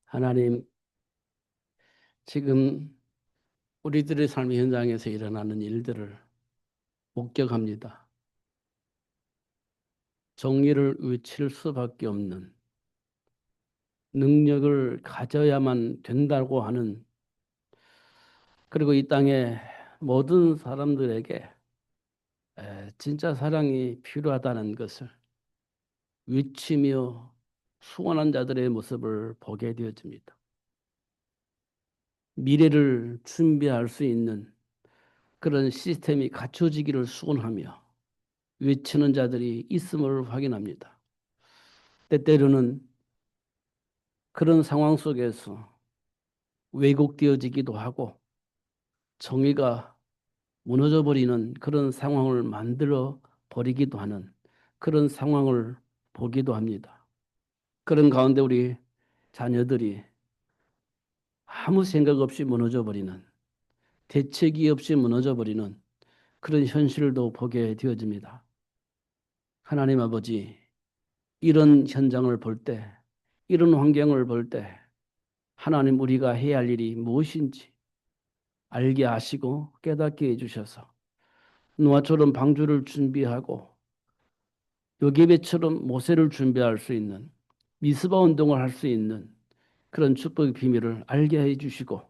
하나님, 지금 우리들의 삶의 현장에서 일어나는 일들을 목격합니다. 정의를 외칠 수밖에 없는 능력을 가져야만 된다고 하는, 그리고 이 땅의 모든 사람들에게 진짜 사랑이 필요하다는 것을 외치며 수원한 자들의 모습을 보게 되어집니다. 미래를 준비할 수 있는 그런 시스템이 갖춰지기를 수원하며 외치는 자들이 있음을 확인합니다. 때때로는 그런 상황 속에서 왜곡되어지기도 하고 정의가 무너져 버리는 그런 상황을 만들어 버리기도 하는 그런 상황을 보기도 합니다. 그런 가운데 우리 자녀들이 아무 생각 없이 무너져 버리는, 대책이 없이 무너져 버리는 그런 현실도 보게 되어집니다. 하나님 아버지, 이런 현장을 볼 때, 이런 환경을 볼 때 하나님, 우리가 해야 할 일이 무엇인지 알게 하시고 깨닫게 해주셔서 노아처럼 방주를 준비하고 요게베처럼 모세를 준비할 수 있는, 미스바 운동을 할 수 있는 그런 축복의 비밀을 알게 해주시고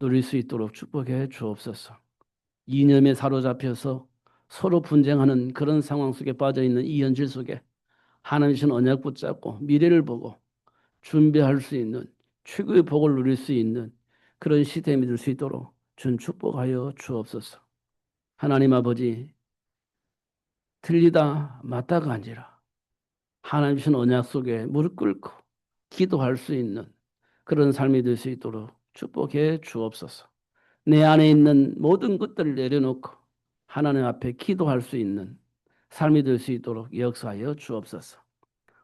누릴 수 있도록 축복해 주옵소서. 이념에 사로잡혀서 서로 분쟁하는 그런 상황 속에 빠져 있는 이 현실 속에 하나님 신 언약 붙잡고 미래를 보고 준비할 수 있는, 최고의 복을 누릴 수 있는 그런 시스템이 될 수 있도록 준 축복하여 주옵소서. 하나님 아버지, 틀리다 맞다가 아니라 하나님 주신 언약 속에 무릎 꿇고 기도할 수 있는 그런 삶이 될 수 있도록 축복해 주옵소서. 내 안에 있는 모든 것들을 내려놓고 하나님 앞에 기도할 수 있는 삶이 될 수 있도록 역사하여 주옵소서.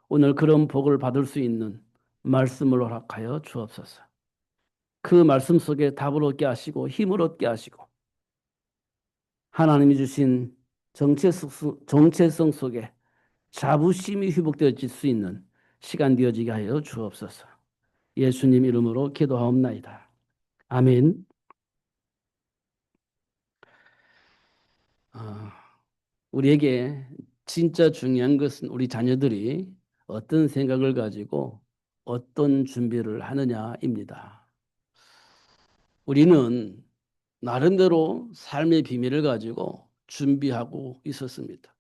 오늘 그런 복을 받을 수 있는 말씀을 허락하여 주옵소서. 그 말씀 속에 답을 얻게 하시고 힘을 얻게 하시고 하나님이 주신 정체성 속에 자부심이 회복되어질 수 있는 시간 되어지게 하여 주옵소서. 예수님 이름으로 기도하옵나이다. 아멘. 어, 우리에게 진짜 중요한 것은 우리 자녀들이 어떤 생각을 가지고 어떤 준비를 하느냐입니다. 우리는 나름대로 삶의 비밀을 가지고 준비하고 있었습니다.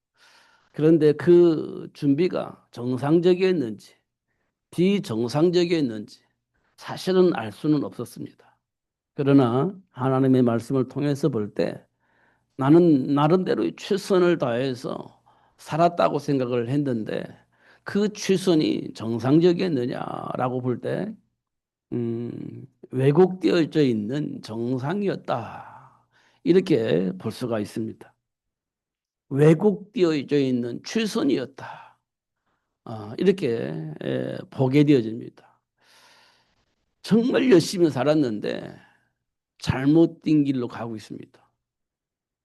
그런데 그 준비가 정상적이었는지 비정상적이었는지 사실은 알 수는 없었습니다. 그러나 하나님의 말씀을 통해서 볼 때 나는 나름대로 최선을 다해서 살았다고 생각을 했는데 그 최선이 정상적이었느냐라고 볼 때 왜곡되어져 있는 정상이었다. 이렇게 볼 수가 있습니다. 왜곡되어져 있는 최선이었다. 이렇게 보게 되어집니다. 정말 열심히 살았는데 잘못된 길로 가고 있습니다.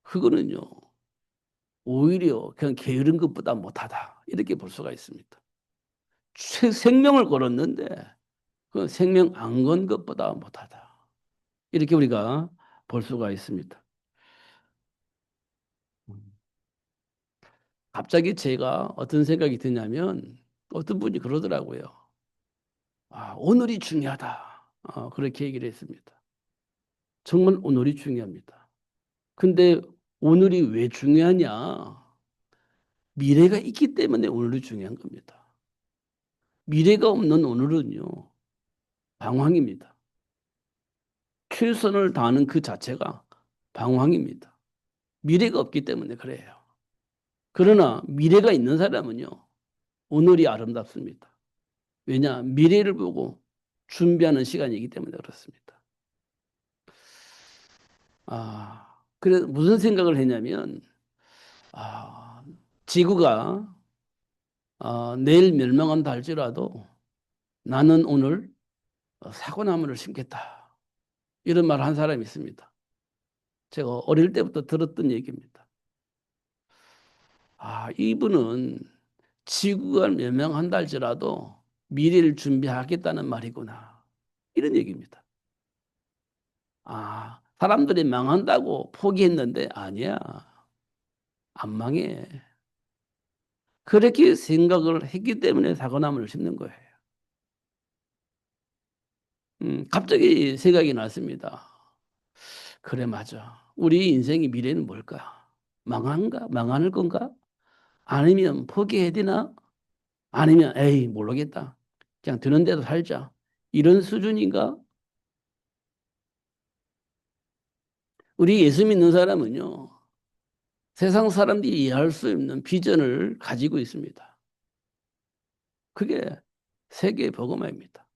그거는요, 오히려 그냥 게으른 것보다 못하다. 이렇게 볼 수가 있습니다. 생명을 걸었는데 그 생명 안 건 것보다 못하다. 이렇게 우리가 볼 수가 있습니다. 갑자기 제가 어떤 생각이 드냐면 어떤 분이 그러더라고요. 오늘이 중요하다. 그렇게 얘기를 했습니다. 정말 오늘이 중요합니다. 근데 오늘이 왜 중요하냐? 미래가 있기 때문에 오늘이 중요한 겁니다. 미래가 없는 오늘은요, 방황입니다. 최선을 다하는 그 자체가 방황입니다. 미래가 없기 때문에 그래요. 그러나 미래가 있는 사람은요, 오늘이 아름답습니다. 왜냐? 미래를 보고 준비하는 시간이기 때문에 그렇습니다. 그래서 무슨 생각을 했냐면, 아, 지구가 내일 멸망한다 할지라도 나는 오늘 사과나무를 심겠다. 이런 말 한 사람이 있습니다. 제가 어릴 때부터 들었던 얘기입니다. 이분은 지구가 멸망한다 할지라도 미래를 준비하겠다는 말이구나. 이런 얘기입니다. 아, 사람들이 망한다고 포기했는데 아니야. 안 망해. 그렇게 생각을 했기 때문에 사고나무를 심는 거예요. 갑자기 생각이 났습니다. 그래, 맞아. 우리 인생의 미래는 뭘까? 망한가? 망할 건가? 아니면 포기해야 되나? 아니면, 에이, 모르겠다. 그냥 드는 대로 살자. 이런 수준인가? 우리 예수 믿는 사람은요, 세상 사람들이 이해할 수 없는 비전을 가지고 있습니다. 그게 세계 복음화입니다.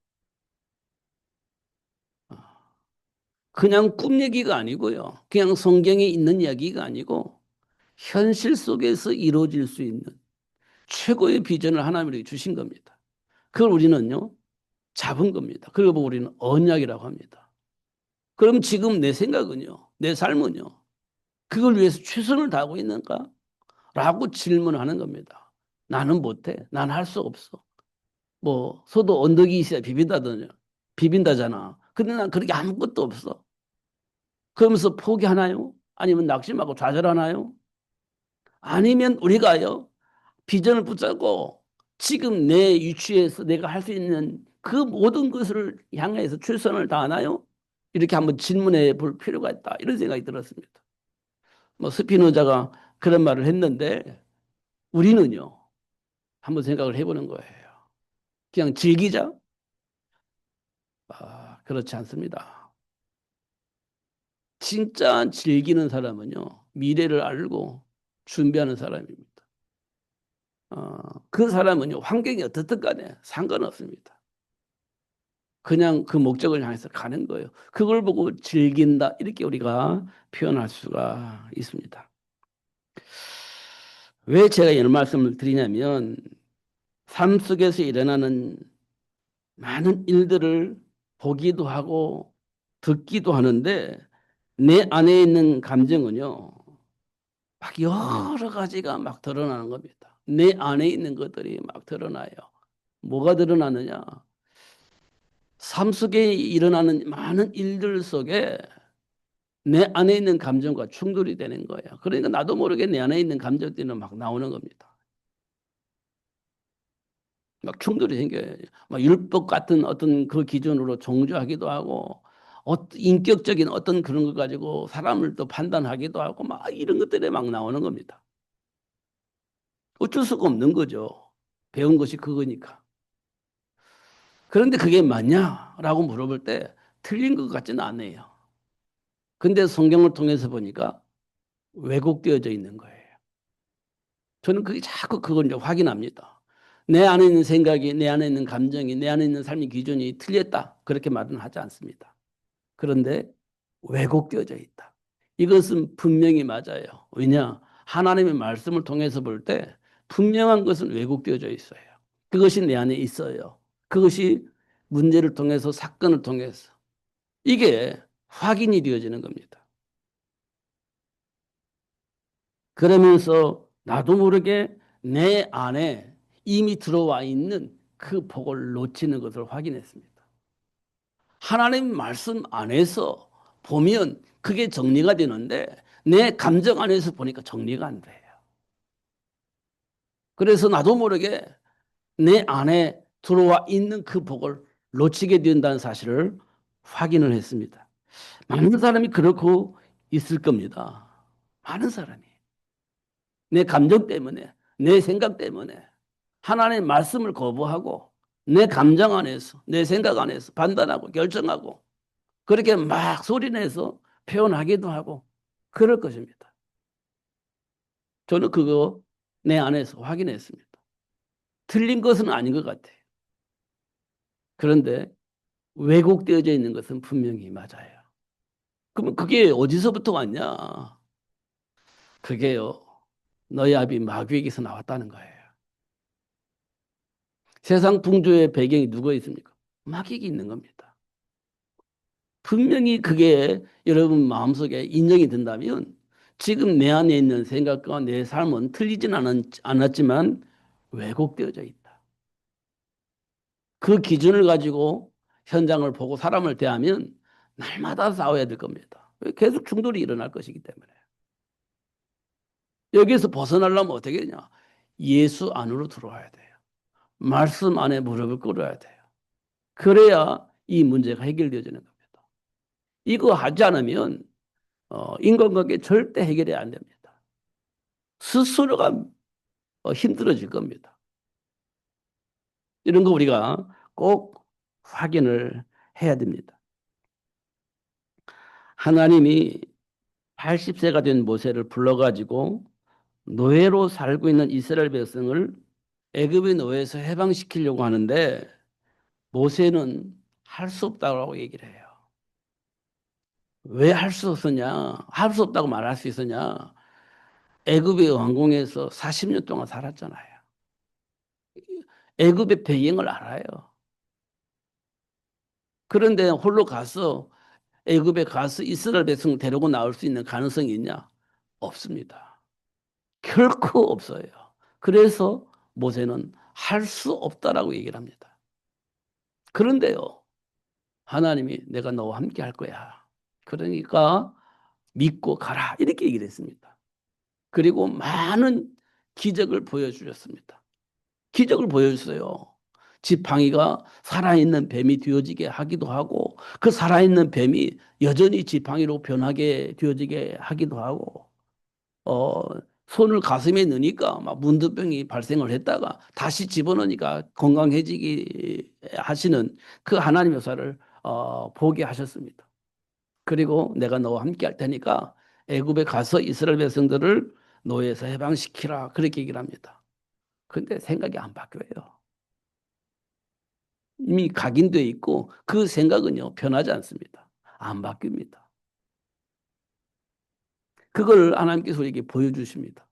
그냥 꿈 얘기가 아니고요. 그냥 성경에 있는 이야기가 아니고 현실 속에서 이루어질 수 있는 최고의 비전을 하나님이 주신 겁니다. 그걸 우리는요, 잡은 겁니다. 그리고 우리는 언약이라고 합니다. 그럼 지금 내 생각은요, 내 삶은요, 그걸 위해서 최선을 다하고 있는가? 라고 질문하는 겁니다. 나는 못해. 난 할 수 없어. 뭐, 소도 언덕이 있어야 비빈다잖아. 근데 난 그렇게 아무것도 없어. 그러면서 포기하나요? 아니면 낙심하고 좌절하나요? 아니면 우리가요, 비전을 붙잡고 지금 내 위치에서 내가 할 수 있는 그 모든 것을 향해서 최선을 다하나요? 이렇게 한번 질문해 볼 필요가 있다. 이런 생각이 들었습니다. 뭐 스피노자가 그런 말을 했는데 우리는요, 한번 생각을 해보는 거예요. 그냥 즐기자? 아, 그렇지 않습니다. 진짜 즐기는 사람은요, 미래를 알고 준비하는 사람입니다. 그 사람은요, 환경이 어떻든 간에 상관없습니다. 그냥 그 목적을 향해서 가는 거예요. 그걸 보고 즐긴다. 이렇게 우리가 표현할 수가 있습니다. 왜 제가 이런 말씀을 드리냐면, 삶 속에서 일어나는 많은 일들을 보기도 하고 듣기도 하는데, 내 안에 있는 감정은요, 막 여러 가지가 막 드러나는 겁니다. 내 안에 있는 것들이 막 드러나요. 뭐가 드러나느냐? 삶 속에 일어나는 많은 일들 속에 내 안에 있는 감정과 충돌이 되는 거예요. 그러니까 나도 모르게 내 안에 있는 감정들이 막 나오는 겁니다. 막 충돌이 생겨요. 막 율법 같은 어떤 그 기준으로 정죄하기도 하고, 인격적인 어떤 그런 거 가지고 사람을 또 판단하기도 하고, 막 이런 것들이 막 나오는 겁니다. 어쩔 수가 없는 거죠. 배운 것이 그거니까. 그런데 그게 맞냐라고 물어볼 때 틀린 것 같지는 않아요. 근데 성경을 통해서 보니까 왜곡되어져 있는 거예요. 저는 그게 자꾸 그걸 이제 확인합니다. 내 안에 있는 생각이, 내 안에 있는 감정이, 내 안에 있는 삶의 기준이 틀렸다. 그렇게 말은 하지 않습니다. 그런데 왜곡되어져 있다. 이것은 분명히 맞아요. 왜냐? 하나님의 말씀을 통해서 볼 때 분명한 것은 왜곡되어져 있어요. 그것이 내 안에 있어요. 그것이 문제를 통해서 사건을 통해서 이게 확인이 되어지는 겁니다. 그러면서 나도 모르게 내 안에 이미 들어와 있는 그 복을 놓치는 것을 확인했습니다. 하나님 말씀 안에서 보면 그게 정리가 되는데 내 감정 안에서 보니까 정리가 안 돼요. 그래서 나도 모르게 내 안에 들어와 있는 그 복을 놓치게 된다는 사실을 확인을 했습니다. 많은 사람이 그렇고 있을 겁니다. 많은 사람이. 내 감정 때문에, 내 생각 때문에 하나님의 말씀을 거부하고 내 감정 안에서, 내 생각 안에서 판단하고 결정하고 그렇게 막 소리내서 표현하기도 하고 그럴 것입니다. 저는 그거 내 안에서 확인했습니다. 틀린 것은 아닌 것 같아요. 그런데 왜곡되어져 있는 것은 분명히 맞아요. 그러면 그게 어디서부터 왔냐? 그게요, 너희 아비 마귀에게서 나왔다는 거예요. 세상 풍조의 배경이 누가 있습니까? 마귀가 있는 겁니다. 분명히 그게 여러분 마음속에 인정이 된다면 지금 내 안에 있는 생각과 내 삶은 틀리진 않았지만 왜곡되어져 있다. 그 기준을 가지고 현장을 보고 사람을 대하면 날마다 싸워야 될 겁니다. 계속 충돌이 일어날 것이기 때문에. 여기에서 벗어나려면 어떻게 되냐? 예수 안으로 들어와야 돼요. 말씀 안에 무릎을 꿇어야 돼요. 그래야 이 문제가 해결되어지는 겁니다. 이거 하지 않으면 인간관계 절대 해결이 안 됩니다. 스스로가 힘들어질 겁니다. 이런 거 우리가 꼭 확인을 해야 됩니다. 하나님이 80세가 된 모세를 불러가지고 노예로 살고 있는 이스라엘 백성을 애굽의 노예에서 해방시키려고 하는데 모세는 할 수 없다고 얘기를 해요. 왜 할 수 없었냐? 할 수 없다고 말할 수 있었냐? 애굽의 왕궁에서 40년 동안 살았잖아요. 애굽의 배경을 알아요. 그런데 홀로 가서 애굽에 가서 이스라엘 백성 데리고 나올 수 있는 가능성이 있냐? 없습니다. 결코 없어요. 그래서 모세는 할 수 없다라고 얘기를 합니다. 그런데요, 하나님이 내가 너와 함께 할 거야. 그러니까 믿고 가라. 이렇게 얘기를 했습니다. 그리고 많은 기적을 보여주셨습니다. 기적을 보여줬어요. 지팡이가 살아있는 뱀이 되어지게 하기도 하고 그 살아있는 뱀이 여전히 지팡이로 변하게 되어지게 하기도 하고 어, 손을 가슴에 넣으니까 막 문둥병이 발생을 했다가 다시 집어넣으니까 건강해지게 하시는 그 하나님의 역사를 보게 하셨습니다. 그리고 내가 너와 함께 할 테니까 애굽에 가서 이스라엘 백성들을 노예에서 해방시키라 그렇게 얘기를 합니다. 근데 생각이 안 바뀌어요. 이미 각인되어 있고 그 생각은요 변하지 않습니다. 안 바뀝니다. 그걸 하나님께서 우리에게 보여주십니다.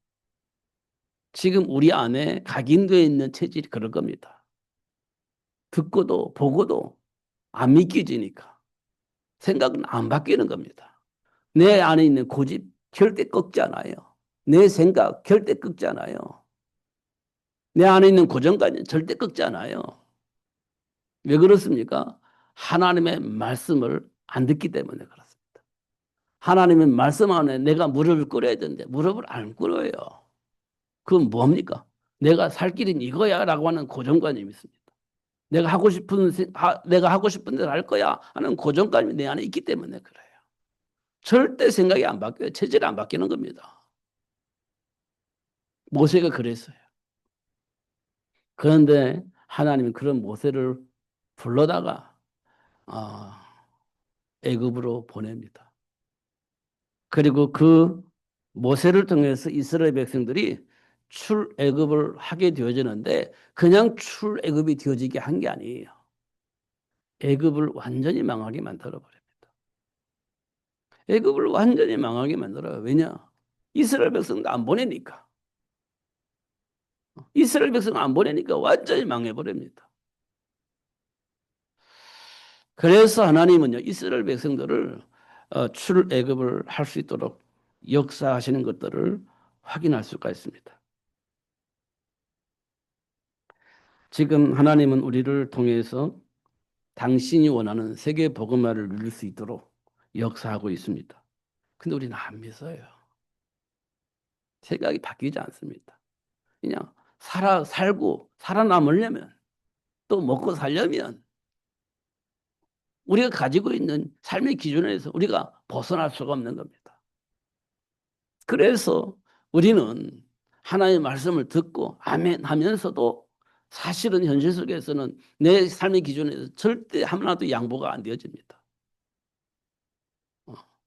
지금 우리 안에 각인되어 있는 체질이 그럴 겁니다. 듣고도 보고도 안 믿겨지니까 생각은 안 바뀌는 겁니다. 내 안에 있는 고집 절대 꺾지 않아요. 내 생각 절대 꺾지 않아요. 내 안에 있는 고정관념 절대 꺾지 않아요. 왜 그렇습니까? 하나님의 말씀을 안 듣기 때문에 그렇습니다. 하나님의 말씀 안에 내가 무릎을 꿇어야 되는데 무릎을 안 꿇어요. 그건 뭡니까? 내가 살 길은 이거야라고 하는 고정관념이 있습니다. 내가 하고 싶은 대로 할 거야 하는 고정관념이 내 안에 있기 때문에 그래요. 절대 생각이 안 바뀌어요. 체질이 안 바뀌는 겁니다. 모세가 그랬어요. 그런데 하나님은 그런 모세를 불러다가 아, 애굽으로 보냅니다. 그리고 그 모세를 통해서 이스라엘 백성들이 출애굽을 하게 되어지는데 그냥 출애굽이 되어지게 한 게 아니에요. 애굽을 완전히 망하게 만들어 버립니다. 애굽을 완전히 망하게 만들어요. 왜냐? 이스라엘 백성도 안 보내니까. 이스라엘 백성 안 보내니까 완전히 망해 버립니다. 그래서 하나님은요 이스라엘 백성들을 출애굽을 할 수 있도록 역사하시는 것들을 확인할 수가 있습니다. 지금 하나님은 우리를 통해서 당신이 원하는 세계 복음화를 누릴 수 있도록 역사하고 있습니다. 근데 우리는 안 믿어요. 생각이 바뀌지 않습니다. 그냥 살고 살아남으려면 또 먹고 살려면 우리가 가지고 있는 삶의 기준에서 우리가 벗어날 수가 없는 겁니다. 그래서 우리는 하나님의 말씀을 듣고 아멘 하면서도 사실은 현실 속에서는 내 삶의 기준에서 절대 하나도 양보가 안 되어집니다.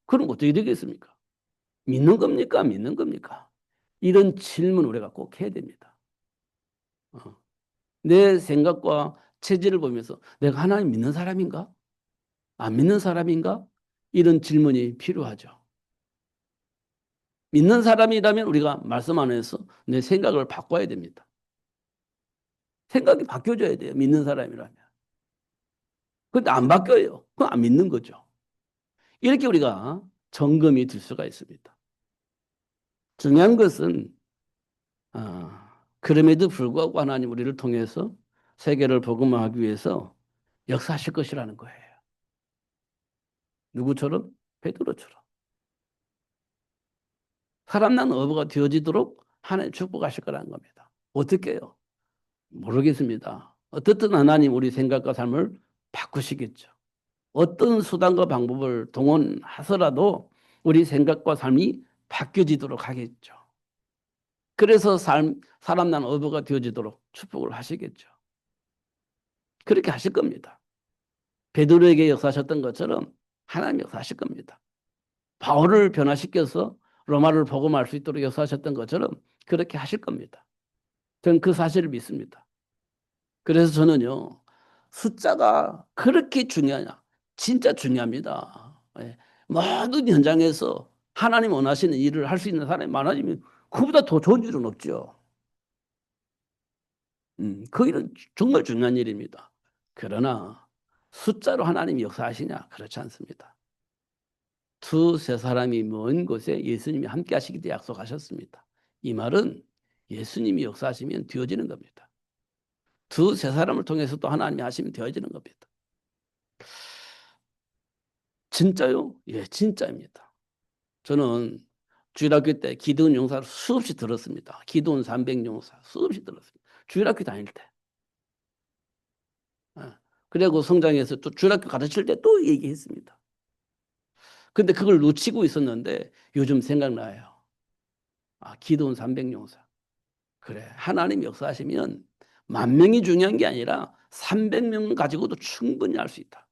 그럼 어떻게 되겠습니까? 믿는 겁니까? 믿는 겁니까? 이런 질문 우리가 꼭 해야 됩니다. 내 생각과 체질을 보면서 내가 하나님 믿는 사람인가? 안 믿는 사람인가? 이런 질문이 필요하죠. 믿는 사람이라면 우리가 말씀 안에서 내 생각을 바꿔야 됩니다. 생각이 바뀌어져야 돼요. 믿는 사람이라면. 근데 안 바뀌어요. 그건 안 믿는 거죠. 이렇게 우리가 점검이 될 수가 있습니다. 중요한 것은 그럼에도 불구하고 하나님 우리를 통해서 세계를 복음화하기 위해서 역사하실 것이라는 거예요. 누구처럼? 베드로처럼. 사람 낳는 어부가 되어지도록 하나님 축복하실 거라는 겁니다. 어떻게 해요? 모르겠습니다. 어떻든 하나님 우리 생각과 삶을 바꾸시겠죠. 어떤 수단과 방법을 동원하더라도 우리 생각과 삶이 바뀌어지도록 하겠죠. 그래서 사람 난 어부가 되어지도록 축복을 하시겠죠. 그렇게 하실 겁니다. 베드로에게 역사하셨던 것처럼 하나님 역사하실 겁니다. 바울을 변화시켜서 로마를 복음할 수 있도록 역사하셨던 것처럼 그렇게 하실 겁니다. 저는 그 사실을 믿습니다. 그래서 저는요, 숫자가 그렇게 중요하냐? 진짜 중요합니다. 예. 모든 현장에서 하나님 원하시는 일을 할 수 있는 사람이 많아지면 그보다 더 좋은 일은 없죠. 그 일은 정말 중요한 일입니다. 그러나 숫자로 하나님이 역사하시냐? 그렇지 않습니다. 두세 사람이 먼 곳에 예수님이 함께 하시기도 약속하셨습니다. 이 말은 예수님이 역사하시면 되어지는 겁니다. 두세 사람을 통해서 또 하나님이 하시면 되어지는 겁니다. 진짜요? 예, 진짜입니다. 저는 주일학교 때 기도원 용사를 수없이 들었습니다. 기도원 300용사 수없이 들었습니다. 주일학교 다닐 때. 예. 그리고 성장해서 또 주일학교 가르칠 때 또 얘기했습니다. 근데 그걸 놓치고 있었는데 요즘 생각나요. 아, 기도원 300용사. 그래. 하나님 역사하시면 만 명이 중요한 게 아니라 300명 가지고도 충분히 할 수 있다.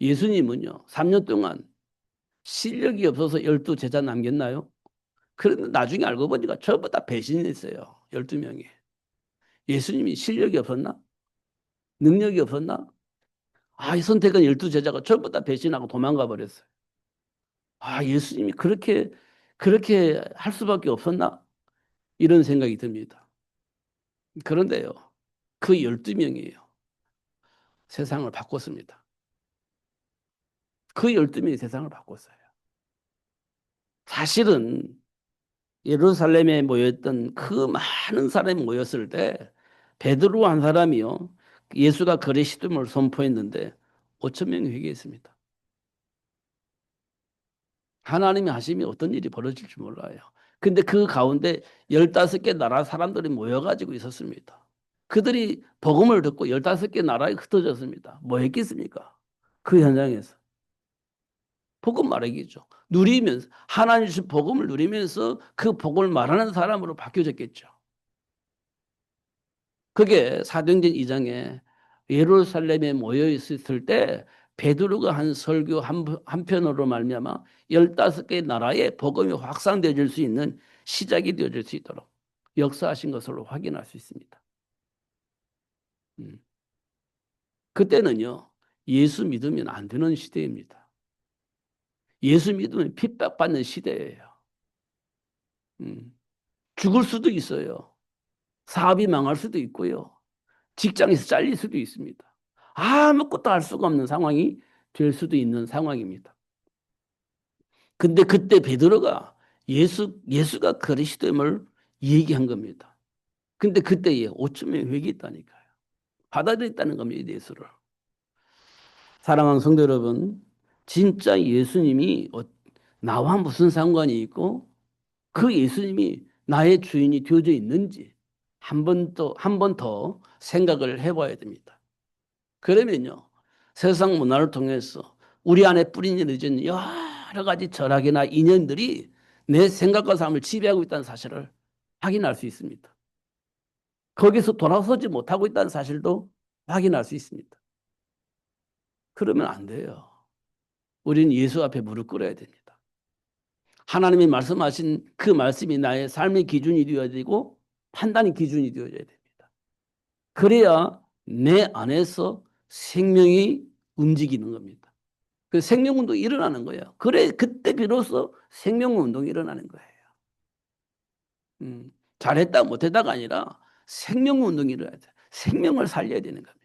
예수님은요, 3년 동안 실력이 없어서 12 제자 남겼나요? 그런데 나중에 알고 보니까 전부 다 배신했어요. 12명이. 예수님이 실력이 없었나? 능력이 없었나? 아, 이 선택은 12 제자가 전부 다 배신하고 도망가 버렸어요. 아, 예수님이 그렇게 할 수밖에 없었나? 이런 생각이 듭니다. 그런데요, 그 12명이에요. 세상을 바꿨습니다. 그 12명이 세상을 바꿨어요. 사실은 예루살렘에 모였던 그 많은 사람이 모였을 때 베드로 한 사람이요. 예수가 그리스도임을 선포했는데 5천 명이 회개했습니다. 하나님이 하시면 어떤 일이 벌어질지 몰라요. 근데 그 가운데 15개 나라 사람들이 모여가지고 있었습니다. 그들이 복음을 듣고 15개 나라에 흩어졌습니다. 뭐 했겠습니까? 그 현장에서. 복음 말하기죠. 누리면서 하나님 주신 복음을 누리면서 그 복음을 말하는 사람으로 바뀌어졌겠죠. 그게 사도행전 2장에 예루살렘에 모여 있을 때 베드로가 한 설교 한 편으로 말미암아 15개 나라에 복음이 확산되어질 수 있는 시작이 되어질 수 있도록 역사하신 것으로 확인할 수 있습니다. 음. 그때는요, 예수 믿으면 안 되는 시대입니다. 예수 믿으면 핍박받는 시대예요. 음. 죽을 수도 있어요. 사업이 망할 수도 있고요. 직장에서 잘릴 수도 있습니다. 아무것도 할 수가 없는 상황이 될 수도 있는 상황입니다. 근데 그때 베드로가 예수가 그리스도임을 얘기한 겁니다. 근데 그때에 5천 명이 회개했다니까요. 받아들였다는 겁니다, 예수를. 사랑하는 성도 여러분, 진짜 예수님이 나와 무슨 상관이 있고 그 예수님이 나의 주인이 되어져 있는지 한 번 더 생각을 해봐야 됩니다. 그러면요, 세상 문화를 통해서 우리 안에 뿌리내려진 여러 가지 철학이나 이념들이 내 생각과 삶을 지배하고 있다는 사실을 확인할 수 있습니다. 거기서 돌아서지 못하고 있다는 사실도 확인할 수 있습니다. 그러면 안 돼요. 우리는 예수 앞에 무릎 꿇어야 됩니다. 하나님이 말씀하신 그 말씀이 나의 삶의 기준이 되어야 되고 판단의 기준이 되어야 됩니다. 그래야 내 안에서 생명이 움직이는 겁니다. 그 생명운동이 일어나는 거예요. 그래, 그때 비로소 생명운동이 일어나는 거예요. 잘했다, 못했다가 아니라 생명운동이 일어나야 돼요. 생명을 살려야 되는 겁니다.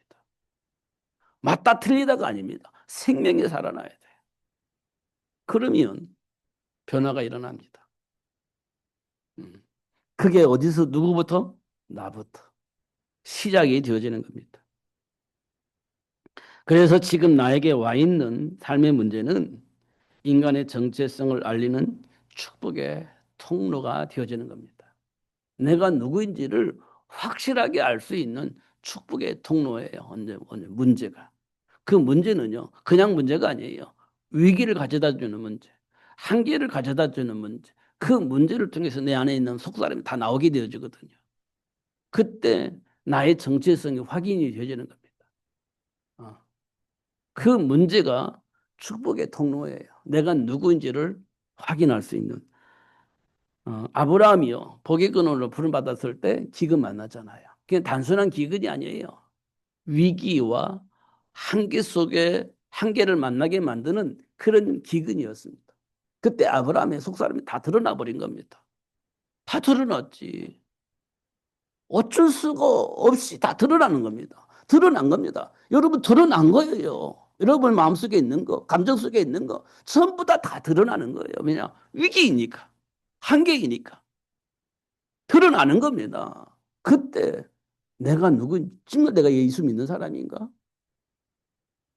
맞다, 틀리다가 아닙니다. 생명이 살아나야 돼요. 그러면 변화가 일어납니다. 그게 어디서, 누구부터? 나부터. 시작이 되어지는 겁니다. 그래서 지금 나에게 와 있는 삶의 문제는 인간의 정체성을 알리는 축복의 통로가 되어지는 겁니다. 내가 누구인지를 확실하게 알 수 있는 축복의 통로예요. 언제 문제가. 그 문제는요, 그냥 문제가 아니에요. 위기를 가져다 주는 문제, 한계를 가져다 주는 문제. 그 문제를 통해서 내 안에 있는 속사람이 다 나오게 되어지거든요. 그때 나의 정체성이 확인이 되어지는 겁니다. 어. 그 문제가 축복의 통로예요. 내가 누구인지를 확인할 수 있는. 아브라함이요. 복의 근원으로 부름받았을 때 기근 만나잖아요. 그냥 단순한 기근이 아니에요. 위기와 한계 속에 한계를 만나게 만드는 그런 기근이었습니다. 그때 아브라함의 속사람이 다 드러나 버린 겁니다. 다 드러났지. 어쩔 수가 없이 다 드러나는 겁니다. 드러난 겁니다. 여러분 드러난 거예요. 여러분 마음속에 있는 거, 감정 속에 있는 거 전부 다 드러나는 거예요. 왜냐? 위기이니까. 한계이니까. 드러나는 겁니다. 그때 내가 누구인지, 정말 내가 예수 믿는 사람인가?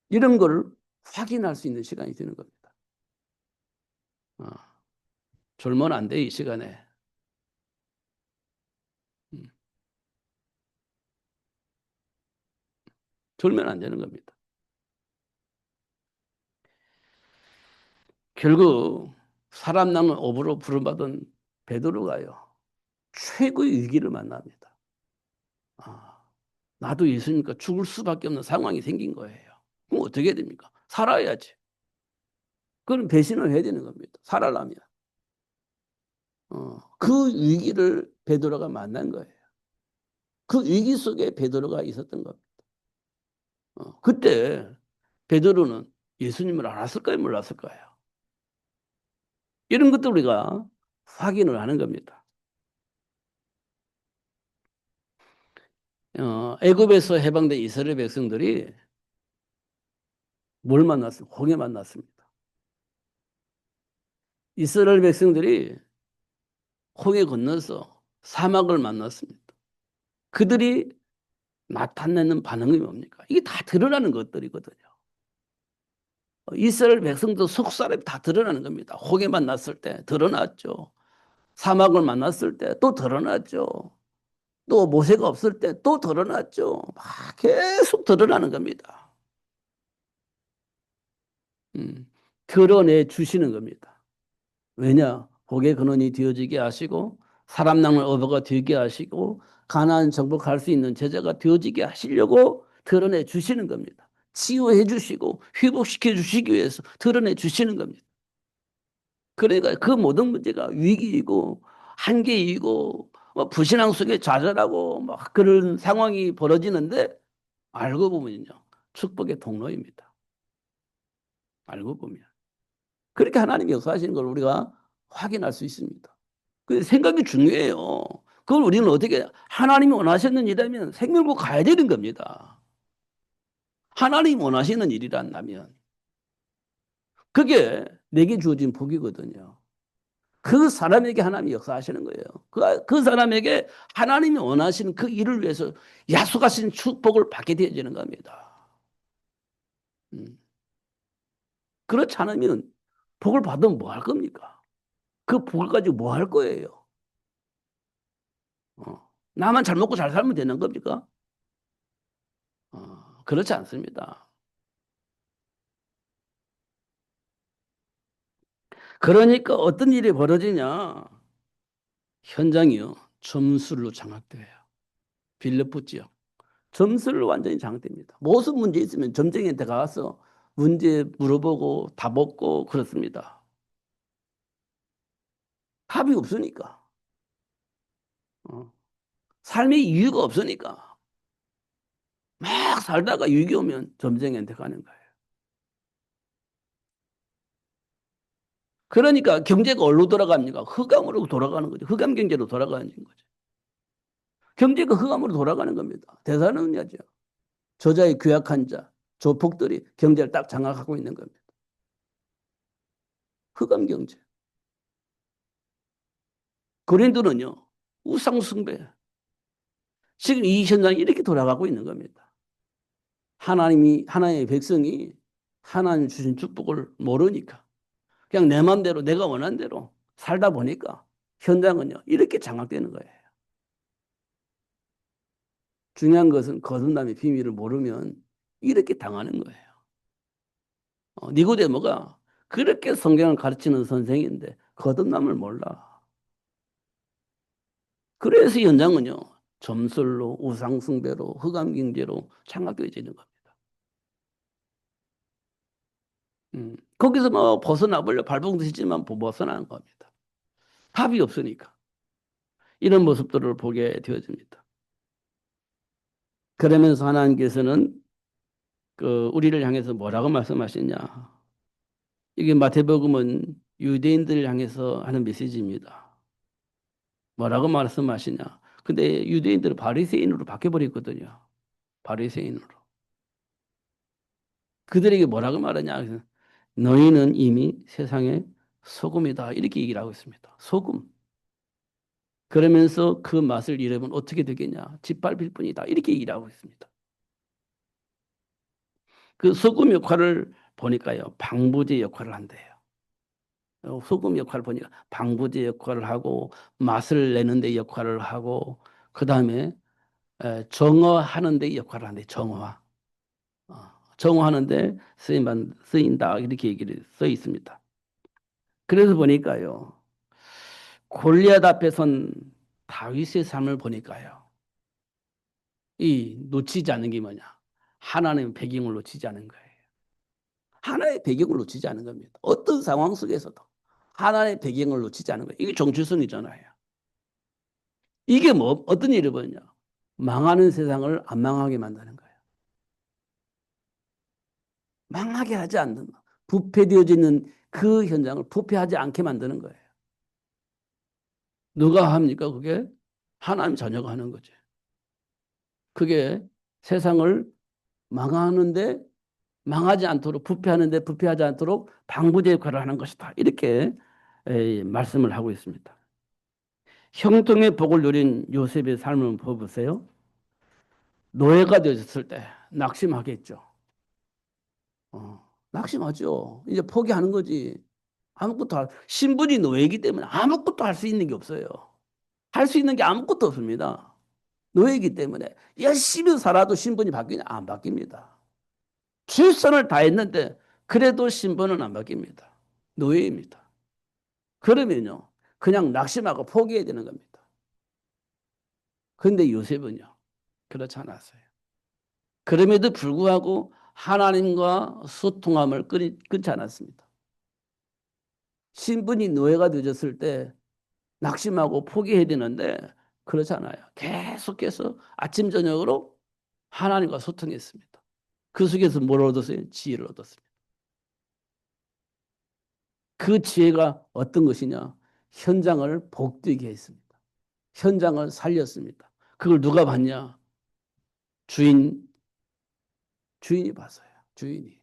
이런 거를 확인할 수 있는 시간이 되는 겁니다. 어, 졸면 안 돼, 이 시간에. 음, 졸면 안 되는 겁니다. 결국 사람 낳는 어부로 부름받은 베드로가요. 최고의 위기를 만납니다. 아, 나도 예수니까 죽을 수밖에 없는 상황이 생긴 거예요. 그럼 어떻게 해야 됩니까? 살아야지. 그럼 배신을 해야 되는 겁니다. 살아라면. 그 위기를 베드로가 만난 거예요. 그 위기 속에 베드로가 있었던 겁니다. 그때 베드로는 예수님을 알았을까요? 몰랐을까요? 이런 것도 우리가 확인을 하는 겁니다. 애굽에서 해방된 이스라엘 백성들이 뭘 만났습니까? 홍해 만났습니다. 이스라엘 백성들이 홍해 건너서 사막을 만났습니다. 그들이 나타내는 반응이 뭡니까? 이게 다 드러나는 것들이거든요. 이스라엘 백성도 속사람이 다 드러나는 겁니다. 홍해 만났을 때 드러났죠. 사막을 만났을 때 또 드러났죠. 또 모세가 없을 때 또 드러났죠. 막 계속 드러나는 겁니다. 드러내 주시는 겁니다. 왜냐? 복의 근원이 되어지게 하시고 사람 낳는 어버가 되게 하시고 가나안 정복할 수 있는 제자가 되어지게 하시려고 드러내 주시는 겁니다. 치유해 주시고 회복시켜 주시기 위해서 드러내 주시는 겁니다. 그러니까 그 모든 문제가 위기이고 한계이고 뭐 불신앙 속에 좌절하고 막 그런 상황이 벌어지는데 알고 보면요. 축복의 통로입니다. 알고 보면. 그렇게 하나님이 역사하시는 걸 우리가 확인할 수 있습니다. 그 생각이 중요해요. 그걸 우리는 어떻게 하나님이 원하셨는 일이라면 생명고 가야 되는 겁니다. 하나님이 원하시는 일이란다면 그게 내게 주어진 복이거든요. 그 사람에게 하나님이 역사하시는 거예요. 그 사람에게 하나님이 원하시는 그 일을 위해서 약속하신 축복을 받게 되어지는 겁니다. 음. 그렇지 않으면 복을 받으면 뭐 할 겁니까? 그 복을 가지고 뭐 할 거예요? 나만 잘 먹고 잘 살면 되는 겁니까? 그렇지 않습니다. 그러니까 어떤 일이 벌어지냐? 현장이요. 점술로 장악돼요. 빌려붙 지역. 점술로 완전히 장악됩니다. 무슨 문제 있으면 점쟁이한테 가서 문제 물어보고 답 얻고 그렇습니다. 답이 없으니까. 어. 삶의 이유가 없으니까. 막 살다가 위기 오면 점쟁이한테 가는 거예요. 그러니까 경제가 어디로 돌아갑니까? 흑암으로 돌아가는 거죠. 흑암 경제로 돌아가는 거죠. 경제가 흑암으로 돌아가는 겁니다. 대사는야죠. 저자의 괴악한 자, 조폭들이 경제를 딱 장악하고 있는 겁니다. 흑암 경제. 그랜드는요, 우상숭배. 지금 이 현상이 이렇게 돌아가고 있는 겁니다. 하나님의 백성이 하나님 주신 축복을 모르니까 그냥 내 맘대로 내가 원한 대로 살다 보니까 현장은요 이렇게 장악되는 거예요. 중요한 것은 거듭남의 비밀을 모르면 이렇게 당하는 거예요. 니고데모가 그렇게 성경을 가르치는 선생인데 거듭남을 몰라. 그래서 현장은요 점술로 우상숭배로 흑암경제로 장악되어지는 겁니다. 거기서 뭐 벗어나 보려 발버둥 치지만 벗어나는 겁니다. 답이 없으니까 이런 모습들을 보게 되어집니다. 그러면서 하나님께서는 그 우리를 향해서 뭐라고 말씀하시냐? 이게 마태복음은 유대인들을 향해서 하는 메시지입니다. 뭐라고 말씀하시냐? 근데 유대인들은 바리새인으로 바뀌어버렸거든요. 바리새인으로. 그들에게 뭐라고 말하냐? 너희는 이미 세상의 소금이다. 이렇게 얘기를 하고 있습니다. 소금. 그러면서 그 맛을 잃으면 어떻게 되겠냐? 짓밟힐 뿐이다. 이렇게 얘기를 하고 있습니다. 그 소금 역할을 보니까요. 방부제 역할을 한대요. 소금 역할을 보니까 방부제 역할을 하고 맛을 내는 데 역할을 하고 그다음에 정화하는 데 역할을 한대. 정화. 정화하는 데 쓰인다. 이렇게 얘기를 써 있습니다. 그래서 보니까요. 골리앗 앞에 선 다윗의 삶을 보니까요. 이 놓치지 않는 게 뭐냐? 하나님의 배경을 놓치지 않은 거예요. 하나의 배경을 놓치지 않은 겁니다. 어떤 상황 속에서도 하나의 배경을 놓치지 않은 거예요. 이게 정체성이잖아요. 이게 뭐 어떤 일을 벌이냐? 망하는 세상을 안 망하게 만드는 거예요. 망하게 하지 않는 부패되어지는 그 현장을 부패하지 않게 만드는 거예요. 누가 합니까? 그게 하나님 자녀가 하는 거지. 그게 세상을 망하는데 망하지 않도록 부패하는데 부패하지 않도록 방부제 역할을 하는 것이다. 이렇게 말씀을 하고 있습니다. 형통의 복을 누린 요셉의 삶을 보세요. 노예가 되었을 때 낙심하겠죠. 낙심하죠. 이제 포기하는 거지. 신분이 노예이기 때문에 아무것도 할 수 있는 게 없어요. 할 수 있는 게 아무것도 없습니다. 노예이기 때문에 열심히 살아도 신분이 바뀌냐? 안 바뀝니다. 최선을 다했는데 그래도 신분은 안 바뀝니다. 노예입니다. 그러면요. 그냥 낙심하고 포기해야 되는 겁니다. 그런데 요셉은요. 그렇지 않았어요. 그럼에도 불구하고 하나님과 소통함을 끊지 않았습니다. 신분이 노예가 되었을 때 낙심하고 포기해야 되는데 그렇지 않아요. 계속해서 아침 저녁으로 하나님과 소통했습니다. 그 속에서 뭘 얻었어요? 지혜를 얻었습니다. 그 지혜가 어떤 것이냐? 현장을 복되게 했습니다. 현장을 살렸습니다. 그걸 누가 봤냐? 주인, 주인이 봤어요. 주인이.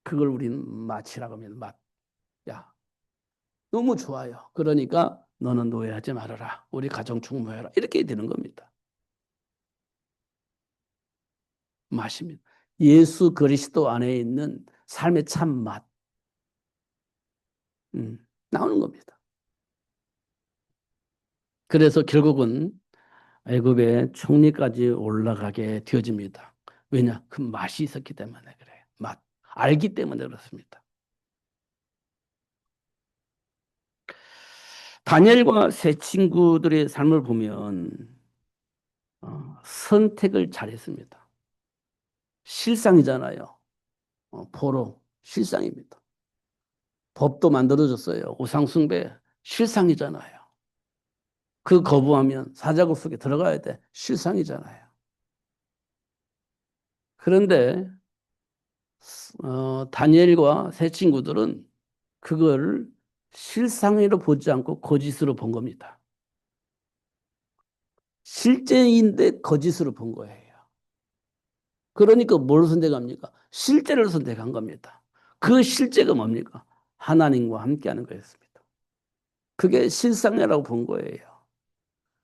그걸 우리는 맛이라고 하면 맛. 야, 너무 좋아요. 그러니까 너는 노예하지 말아라. 우리 가정 충무해라. 이렇게 되는 겁니다. 맛입니다. 예수 그리스도 안에 있는 삶의 참 맛. 나오는 겁니다. 그래서 결국은 애굽의 총리까지 올라가게 되어집니다. 왜냐? 그 맛이 있었기 때문에 그래요. 맛. 알기 때문에 그렇습니다. 다니엘과 세 친구들의 삶을 보면 선택을 잘했습니다. 실상이잖아요. 포로 실상입니다. 법도 만들어졌어요. 우상숭배 실상이잖아요. 그 거부하면 사자굴 속에 들어가야 돼. 실상이잖아요. 그런데 다니엘과 세 친구들은 그걸 실상으로 보지 않고 거짓으로 본 겁니다. 실제인데 거짓으로 본 거예요. 그러니까 뭘 선택합니까? 실제를 선택한 겁니다. 그 실제가 뭡니까? 하나님과 함께하는 거였습니다. 그게 실상이라고 본 거예요.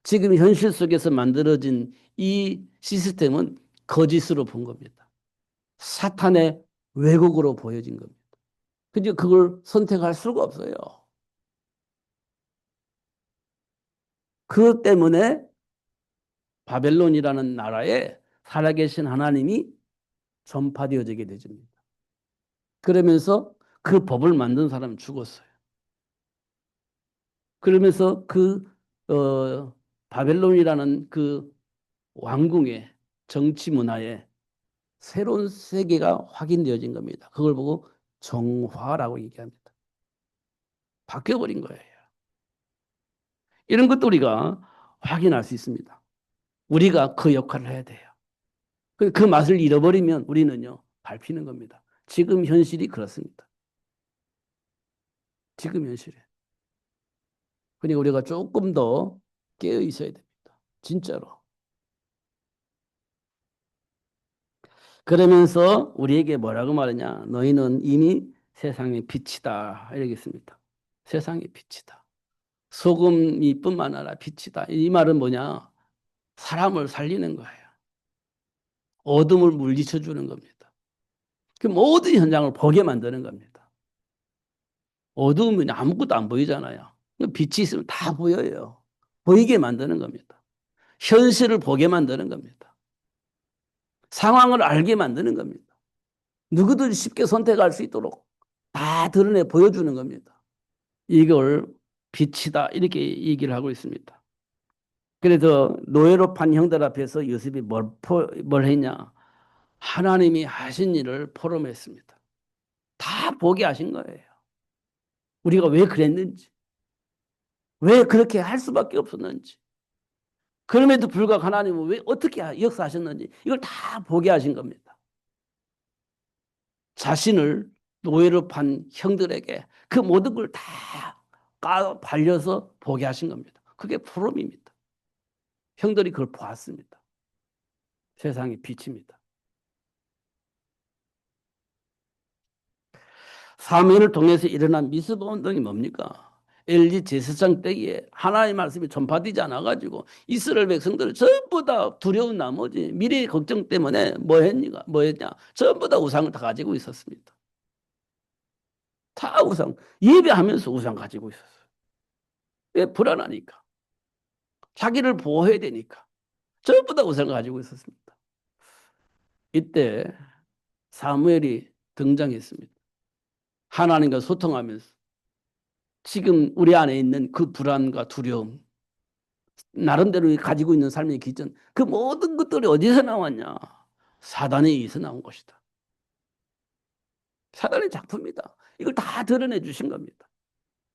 지금 현실 속에서 만들어진 이 시스템은 거짓으로 본 겁니다. 사탄의 왜곡으로 보여진 겁니다. 근데 그걸 선택할 수가 없어요. 그 때문에 바벨론이라는 나라에 살아계신 하나님이 전파되어지게 되집니다. 그러면서 그 법을 만든 사람은 죽었어요. 그러면서 바벨론이라는 그 왕궁의 정치 문화에 새로운 세계가 확인되어진 겁니다. 그걸 보고 정화라고 얘기합니다. 바뀌어버린 거예요. 이런 것도 우리가 확인할 수 있습니다. 우리가 그 역할을 해야 돼요. 그 맛을 잃어버리면 우리는요, 밟히는 겁니다. 지금 현실이 그렇습니다. 지금 현실에. 그러니까 우리가 조금 더 깨어 있어야 됩니다. 진짜로. 그러면서 우리에게 뭐라고 말하냐? 너희는 이미 세상의 빛이다. 이러겠습니다. 세상의 빛이다. 소금이 뿐만 아니라 빛이다. 이 말은 뭐냐? 사람을 살리는 거예요. 어둠을 물리쳐 주는 겁니다. 그 모든 현장을 보게 만드는 겁니다. 어두우면 아무것도 안 보이잖아요. 빛이 있으면 다 보여요. 보이게 만드는 겁니다. 현실을 보게 만드는 겁니다. 상황을 알게 만드는 겁니다. 누구든 쉽게 선택할 수 있도록 다 드러내 보여주는 겁니다. 이걸 빛이다 이렇게 얘기를 하고 있습니다. 그래서 노예로 판 형들 앞에서 요셉이 뭘 했냐? 하나님이 하신 일을 포럼했습니다. 다 보게 하신 거예요. 우리가 왜 그랬는지, 왜 그렇게 할 수밖에 없었는지, 그럼에도 불구하고 하나님은 왜 어떻게 역사하셨는지 이걸 다 보게 하신 겁니다. 자신을 노예로 판 형들에게 그 모든 걸 다 발려서 보게 하신 겁니다. 그게 포럼입니다. 형들이 그걸 보았습니다. 세상의 빛입니다. 사무엘을 통해서 일어난 미스바 운동이 뭡니까? LG 제사장 때에 하나님의 말씀이 전파되지 않아가지고 이스라엘 백성들을 전부 다 두려운 나머지 미래의 걱정 때문에 뭐 했냐? 전부 다 우상을 다 가지고 있었습니다. 다 우상. 예배하면서 우상 가지고 있었어요. 왜? 불안하니까. 자기를 보호해야 되니까. 전부 다 우상을 가지고 있었습니다. 이때 사무엘이 등장했습니다. 하나님과 소통하면서 지금 우리 안에 있는 그 불안과 두려움, 나름대로 가지고 있는 삶의 기전, 그 모든 것들이 어디서 나왔냐? 사단에 의해서 나온 것이다. 사단의 작품이다. 이걸 다 드러내 주신 겁니다.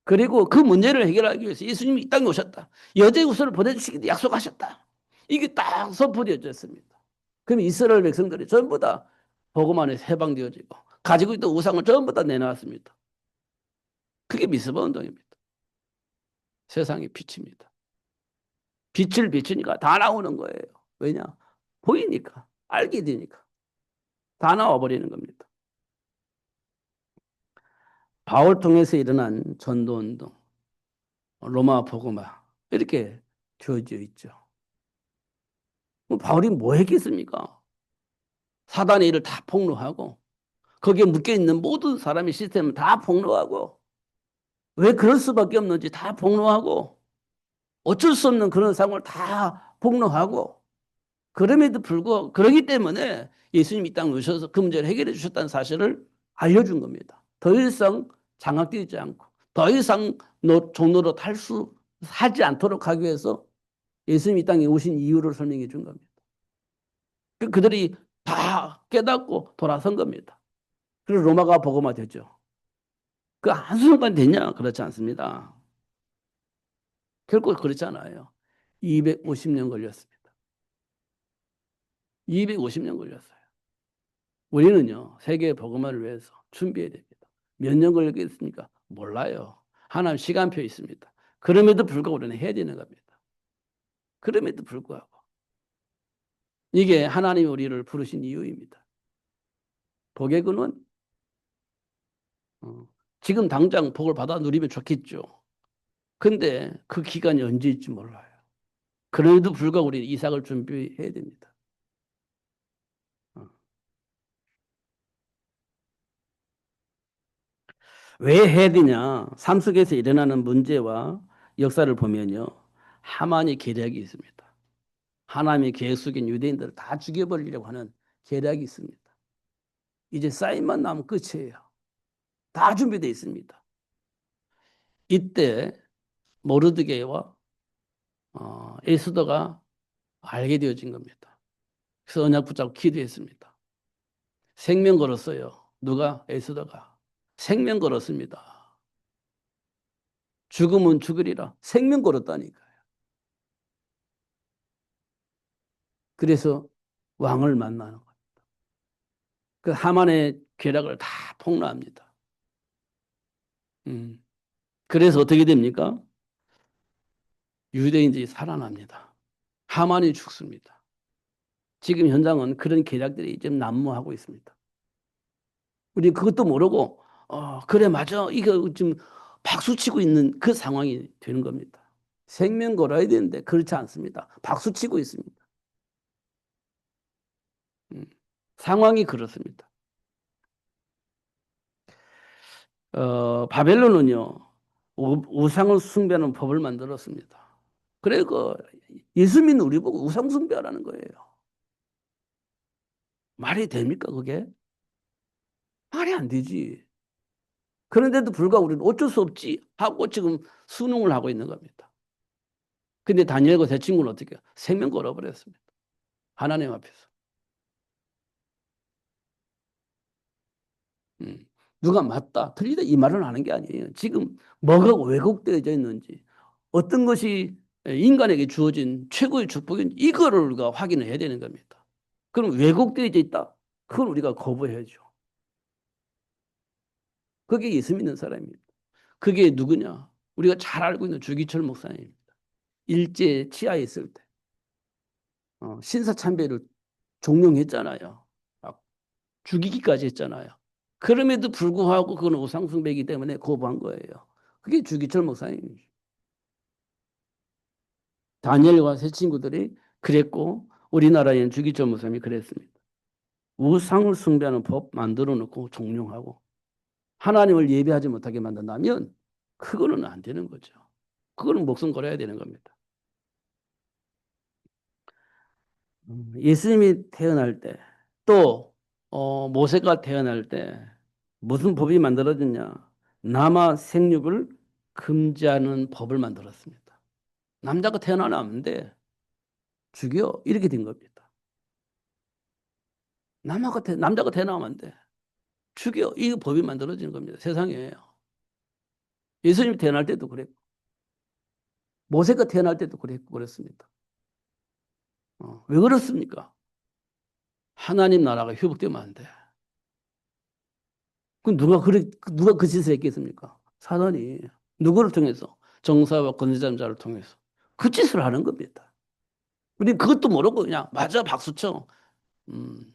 그리고 그 문제를 해결하기 위해서 예수님이 이 땅에 오셨다. 여자의 후손을 보내주시기도 약속하셨다. 이게 딱 선포되어졌습니다. 그럼 이스라엘 백성들이 전부 다 복음 안에서 해방되어지고 가지고 있던 우상을 전부 다 내놓았습니다. 그게 미스바 운동입니다. 세상의 빛입니다. 빛을 비추니까 다 나오는 거예요. 왜냐? 보이니까, 알게 되니까 다 나와버리는 겁니다. 바울 통해서 일어난 전도운동, 로마 복음화 이렇게 주어져 있죠. 바울이 뭐 했겠습니까? 사단의 일을 다 폭로하고 거기에 묶여있는 모든 사람의 시스템을 다 폭로하고 왜 그럴 수밖에 없는지 다 폭로하고 어쩔 수 없는 그런 상황을 다 폭로하고 그럼에도 불구하고 그러기 때문에 예수님이 이 땅에 오셔서 그 문제를 해결해 주셨다는 사실을 알려준 겁니다. 더 이상 장악되지 않고 더 이상 종로로 하지 않도록 하기 위해서 예수님이 이 땅에 오신 이유를 설명해 준 겁니다. 그들이 다 깨닫고 돌아선 겁니다. 그리고 로마가 복음화 됐죠. 그 한순간 됐냐? 그렇지 않습니다. 결코 그렇지 않아요. 250년 걸렸습니다. 250년 걸렸어요. 우리는요, 세계 복음화를 위해서 준비해야 됩니다. 몇 년 걸리겠습니까? 몰라요. 하나님 시간표 있습니다. 그럼에도 불구하고 우리는 해야 되는 겁니다. 그럼에도 불구하고. 이게 하나님이 우리를 부르신 이유입니다. 복의 근원, 지금 당장 복을 받아 누리면 좋겠죠. 근데 그 기간이 언제일지 몰라요. 그럼에도 불구하고 우리 이삭을 준비해야 됩니다. 어. 왜 해야 되냐? 삶 속에서 일어나는 문제와 역사를 보면요. 하만의 계략이 있습니다. 하나님의 계획 속인 유대인들을 다 죽여버리려고 하는 계략이 있습니다. 이제 사인만 나면 끝이에요. 다 준비되어 있습니다. 이때 모르드게와 에스더가 알게 되어진 겁니다. 그래서 언약 붙잡고 기도했습니다. 생명 걸었어요. 누가? 에스더가. 생명 걸었습니다. 죽으면 죽으리라. 생명 걸었다니까요. 그래서 왕을 만나는 거예요. 그 하만의 괴락을 다 폭로합니다. 음. 그래서 어떻게 됩니까? 유대인들이 살아납니다. 하만이 죽습니다. 지금 현장은 그런 계략들이 좀 난무하고 있습니다. 우리 그것도 모르고 그래 맞아 이거 지금 박수치고 있는 그 상황이 되는 겁니다. 생명 걸어야 되는데 그렇지 않습니다. 박수치고 있습니다. 음, 상황이 그렇습니다. 바벨론은요 우상을 숭배하는 법을 만들었습니다. 그래 그 예수 믿는 우리 보고 우상 숭배하라는 거예요. 말이 됩니까 그게? 말이 안 되지. 그런데도 불구하고 우리는 어쩔 수 없지 하고 지금 순응을 하고 있는 겁니다. 근데 다니엘과 제 친구는 어떻게 해요? 생명 걸어버렸습니다. 하나님 앞에서. 음. 누가 맞다, 틀리다 이 말을 하는 게 아니에요. 지금 뭐가 왜곡되어져 있는지, 어떤 것이 인간에게 주어진 최고의 축복인지 이거를 우리가 확인을 해야 되는 겁니다. 그럼 왜곡되어져 있다? 그건 우리가 거부해야죠. 그게 예수 믿는 사람입니다. 그게 누구냐? 우리가 잘 알고 있는 주기철 목사님입니다. 일제 치하에 있을 때 신사참배를 종용했잖아요. 막 죽이기까지 했잖아요. 그럼에도 불구하고 그건 우상숭배이기 때문에 거부한 거예요. 그게 주기철 목사님이죠. 다니엘과 세 친구들이 그랬고 우리나라에는 주기철 목사님이 그랬습니다. 우상을 숭배하는 법 만들어 놓고 종용하고 하나님을 예배하지 못하게 만든다면 그거는 안 되는 거죠. 그거는 목숨 걸어야 되는 겁니다. 예수님이 태어날 때 또 모세가 태어날 때 무슨 법이 만들어졌냐? 남아 생육을 금지하는 법을 만들었습니다. 남자가 태어나면 안 돼. 죽여. 이렇게 된 겁니다. 남자가 태어나면 안 돼. 죽여. 이 법이 만들어지는 겁니다. 세상에. 예수님 태어날 때도 그랬고, 모세가 태어날 때도 그랬고, 그랬습니다. 왜 그렇습니까? 하나님 나라가 회복되면 안 돼. 그 누가 그 짓을 했겠습니까? 사단이. 누구를 통해서? 정사와 권세자를 통해서. 그 짓을 하는 겁니다. 우리 그것도 모르고 그냥 맞아 박수 쳐. 음,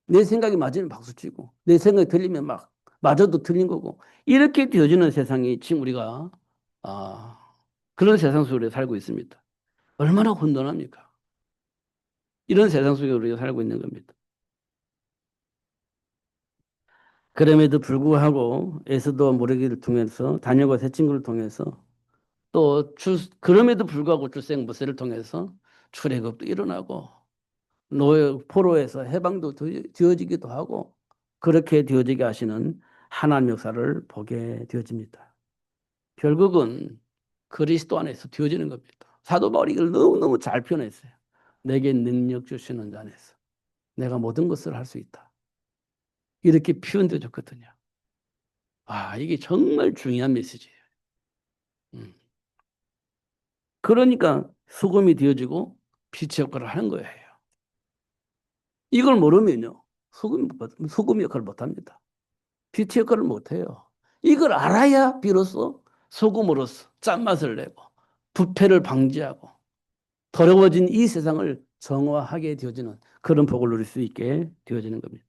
내 생각이 맞으면 박수 치고 내 생각이 틀리면 막 맞아도 틀린 거고 이렇게 되어지는 세상이 지금 우리가 아, 그런 세상 속에 살고 있습니다. 얼마나 혼돈합니까? 이런 세상 속에 우리가 살고 있는 겁니다. 그럼에도 불구하고 에스더 모르기를 통해서 다니엘과 세 친구를 통해서 그럼에도 불구하고 출생 모세를 통해서 출애굽도 일어나고 노예 포로에서 해방도 되어지기도 하고 그렇게 되어지게 하시는 하나님 역사를 보게 되어집니다. 결국은 그리스도 안에서 되어지는 겁니다. 사도 바울이 이걸 너무너무 잘 표현했어요. 내게 능력 주시는 자 안에서 내가 모든 것을 할 수 있다. 이렇게 표현되어 줬거든요. 이게 정말 중요한 메시지예요. 음. 그러니까 소금이 되어지고 빛의 역할을 하는 거예요. 이걸 모르면요. 소금 역할을 못합니다. 빛의 역할을 못해요. 이걸 알아야 비로소 소금으로서 짠맛을 내고 부패를 방지하고 더러워진 이 세상을 정화하게 되어지는 그런 복을 누릴 수 있게 되어지는 겁니다.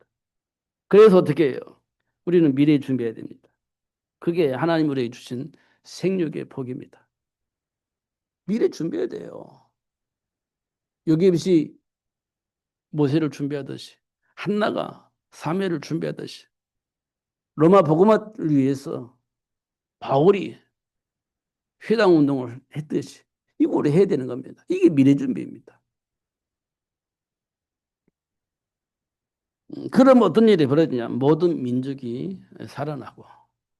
그래서 어떻게 해요? 우리는 미래 준비해야 됩니다. 그게 하나님 우리에게 주신 생육의 복입니다. 미래 준비해야 돼요. 요셉이 모세를 준비하듯이 한나가 사무엘을 준비하듯이 로마 복음화를 위해서 바울이 회당 운동을 했듯이 이거 우리 해야 되는 겁니다. 이게 미래 준비입니다. 그럼 어떤 일이 벌어지냐? 모든 민족이 살아나고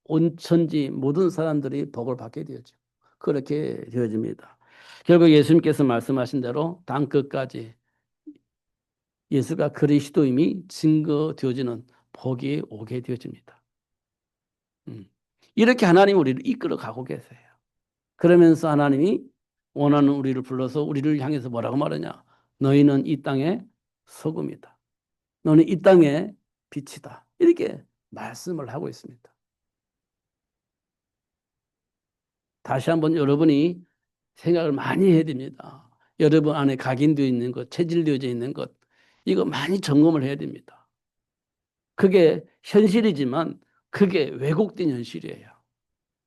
온 천지 모든 사람들이 복을 받게 되었죠. 그렇게 되어집니다. 결국 예수님께서 말씀하신 대로 땅 끝까지 예수가 그리스도임이 증거되어지는 복이 오게 되어집니다. 음. 이렇게 하나님 우리를 이끌어 가고 계세요. 그러면서 하나님이 원하는 우리를 불러서 우리를 향해서 뭐라고 말하냐? 너희는 이 땅의 소금이다. 너는 이 땅의 빛이다. 이렇게 말씀을 하고 있습니다. 다시 한번 여러분이 생각을 많이 해야 됩니다. 여러분 안에 각인되어 있는 것, 체질되어져 있는 것, 이거 많이 점검을 해야 됩니다. 그게 현실이지만 그게 왜곡된 현실이에요.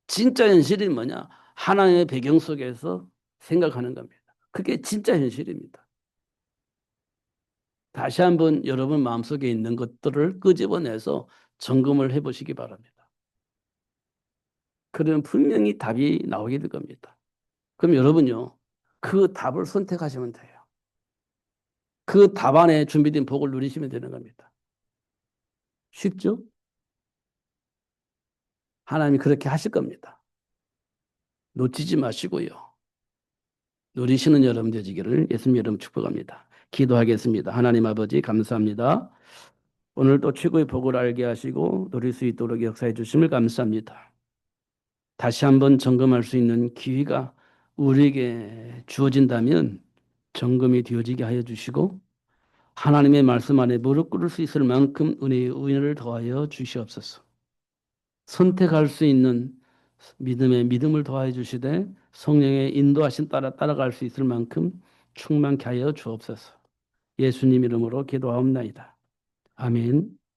진짜 현실이 뭐냐? 하나님의 배경 속에서 생각하는 겁니다. 그게 진짜 현실입니다. 다시 한번 여러분 마음속에 있는 것들을 끄집어내서 점검을 해보시기 바랍니다. 그러면 분명히 답이 나오게 될 겁니다. 그럼 여러분요, 그 답을 선택하시면 돼요. 그 답 안에 준비된 복을 누리시면 되는 겁니다. 쉽죠? 하나님이 그렇게 하실 겁니다. 놓치지 마시고요. 누리시는 여러분 되시기를 예수님 이름 축복합니다. 기도하겠습니다. 하나님 아버지 감사합니다. 오늘 또 최고의 복을 알게 하시고 누릴 수 있도록 역사해 주심을 감사합니다. 다시 한번 점검할 수 있는 기회가 우리에게 주어진다면 점검이 되어지게 하여 주시고 하나님의 말씀 안에 무릎 꿇을 수 있을 만큼 은혜의 은혜를 더하여 주시옵소서. 선택할 수 있는 믿음의 믿음을 더하여 주시되 성령의 인도하신 따라 따라갈 수 있을 만큼 충만케 하여 주옵소서. 예수님 이름으로 기도하옵나이다. 아멘.